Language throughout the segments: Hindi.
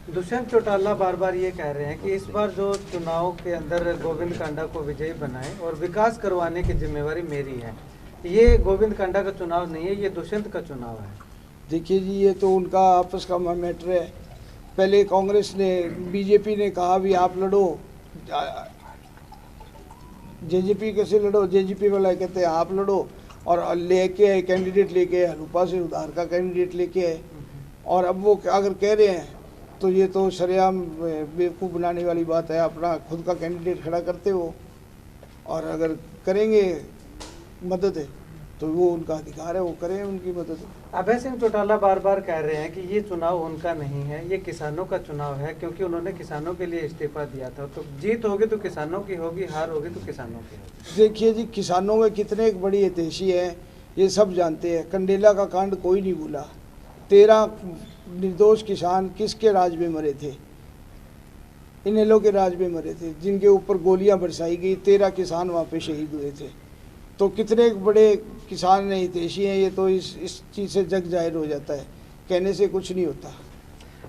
दुष्यंत चौटाला बार बार ये कह रहे हैं कि इस बार जो चुनाव के अंदर गोविंद कांडा को विजयी बनाए और विकास करवाने की जिम्मेवारी मेरी है। ये गोविंद कांडा का चुनाव नहीं है, ये दुष्यंत का चुनाव है। देखिए जी, ये तो उनका आपस का मैटर है। पहले कांग्रेस ने, बीजेपी ने कहा भी आप लड़ो, जेजेपी कैसे लड़ो, जेजेपी वाला कहते हैं आप लड़ो, और लेके आए कैंडिडेट, लेके आए रूपा से उधार का कैंडिडेट लेके आए। और अब वो अगर कह रहे हैं तो ये तो सरेआम बेवकूफ़ बनाने वाली बात है। अपना खुद का कैंडिडेट खड़ा करते हो, और अगर करेंगे मदद तो वो उनका अधिकार है, वो करें उनकी मदद। अभय सिंह चौटाला बार बार कह रहे हैं कि ये चुनाव उनका नहीं है, ये किसानों का चुनाव है, क्योंकि उन्होंने किसानों के लिए इस्तीफा दिया था। तो जीत होगी तो किसानों की होगी, हार होगी तो किसानों की होगी। देखिए जी, किसानों में कितने एक बड़ी हितैषी है, ये सब जानते हैं। कंडेला का कांड कोई नहीं भूला। 13 निर्दोष किसान किसके राज में मरे थे? इनेलो के राज में मरे थे, जिनके ऊपर गोलियां बरसाई गई। 13 किसान वहाँ पे शहीद हुए थे। तो कितने बड़े किसान ने हितैषी हैं, ये तो इस चीज़ से जग जाहिर हो जाता है, कहने से कुछ नहीं होता।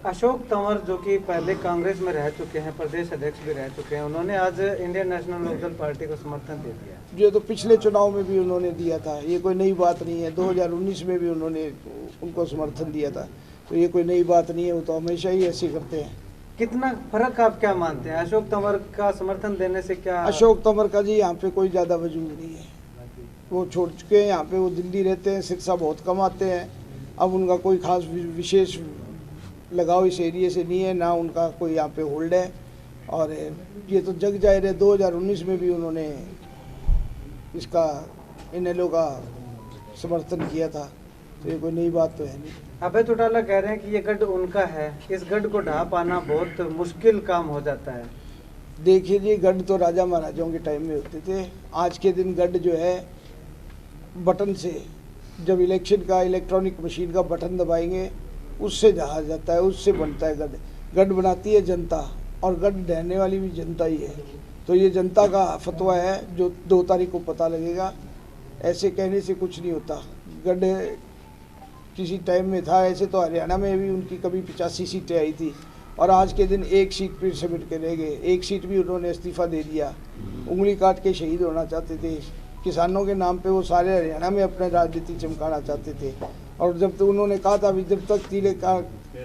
अशोक तंवर जो कि पहले कांग्रेस में रह चुके हैं, प्रदेश अध्यक्ष भी रह चुके हैं, उन्होंने आज इंडियन नेशनल लोकदल पार्टी को समर्थन दे दिया। ये तो पिछले चुनाव में भी उन्होंने दिया था, ये कोई नई बात नहीं है। 2019 में भी उन्होंने उनको समर्थन दिया था, तो ये कोई नई बात नहीं है। वो तो हमेशा ही ऐसे करते हैं। कितना फर्क आप क्या मानते हैं? अशोक तंवर का समर्थन देने से क्या? अशोक तंवर का जी यहाँ पे कोई ज़्यादा वजूद नहीं है। वो छोड़ चुके हैं यहाँ पे, वो दिल्ली रहते हैं, शिक्षा बहुत कम आते हैं। अब उनका कोई खास विशेष लगाव इस एरिए से नहीं है, ना उनका कोई यहाँ पे होल्ड है। और ये तो जग जाहिर है, 2019 में भी उन्होंने इसका इनेलो का समर्थन किया था, तो ये कोई नई बात तो है नहीं। अभय चौटाला कह रहे हैं कि ये गढ़ उनका है, इस गढ़ को ढा पाना बहुत मुश्किल काम हो जाता है। देखिए जी, गढ़ तो राजा महाराजाओं के टाइम में होते थे। आज के दिन गढ़ जो है बटन से, जब इलेक्शन का इलेक्ट्रॉनिक मशीन का बटन दबाएंगे उससे जहा जाता है, उससे बनता है गढ़। गढ़ बनाती है जनता, और गढ़ ढहने वाली भी जनता ही है। तो ये जनता का फतवा है, जो 2 तारीख को पता लगेगा। ऐसे कहने से कुछ नहीं होता। गढ़ किसी टाइम में था, ऐसे तो हरियाणा में भी उनकी कभी 85 सीटें आई थी, और आज के दिन 1 सीट फिर समेट के रह गए। 1 सीट भी उन्होंने इस्तीफा दे दिया। उंगली काट के शहीद होना चाहते थे। किसानों के नाम पे वो सारे हरियाणा में अपने राजनीति चमकाना चाहते थे। और जब तो उन्होंने कहा था भी जब तक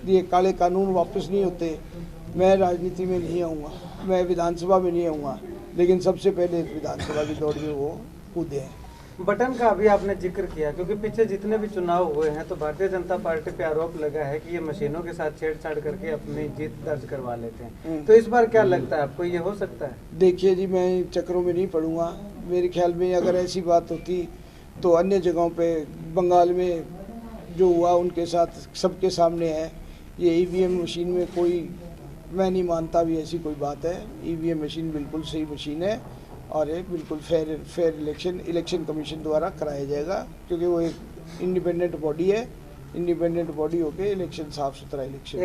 ये काले कानून वापस नहीं होते, मैं राजनीति में नहीं आऊँगा, मैं विधानसभा में नहीं आऊँगा। लेकिन सबसे पहले विधानसभा की दौड़ में वो कूदे हैं। बटन का अभी आपने जिक्र किया, क्योंकि पीछे जितने भी चुनाव हुए हैं तो भारतीय जनता पार्टी पे आरोप लगा है कि ये मशीनों के साथ छेड़छाड़ करके अपनी जीत दर्ज करवा लेते हैं। तो इस बार क्या लगता है आपको, ये हो सकता है? देखिए जी, मैं चक्रों में नहीं पड़ूंगा। मेरे ख्याल में अगर ऐसी बात होती तो अन्य जगहों पे, बंगाल में जो हुआ उनके साथ सबके सामने है। ये ईवीएम मशीन में कोई, मैं नहीं मानता भी ऐसी कोई बात है। ईवीएम मशीन बिल्कुल सही मशीन है, और ये बिल्कुल फेयर इलेक्शन कमीशन द्वारा कराया जाएगा, क्योंकि वो एक इंडिपेंडेंट बॉडी है। इंडिपेंडेंट बॉडी होके इलेक्शन, साफ सुथरा इलेक्शन।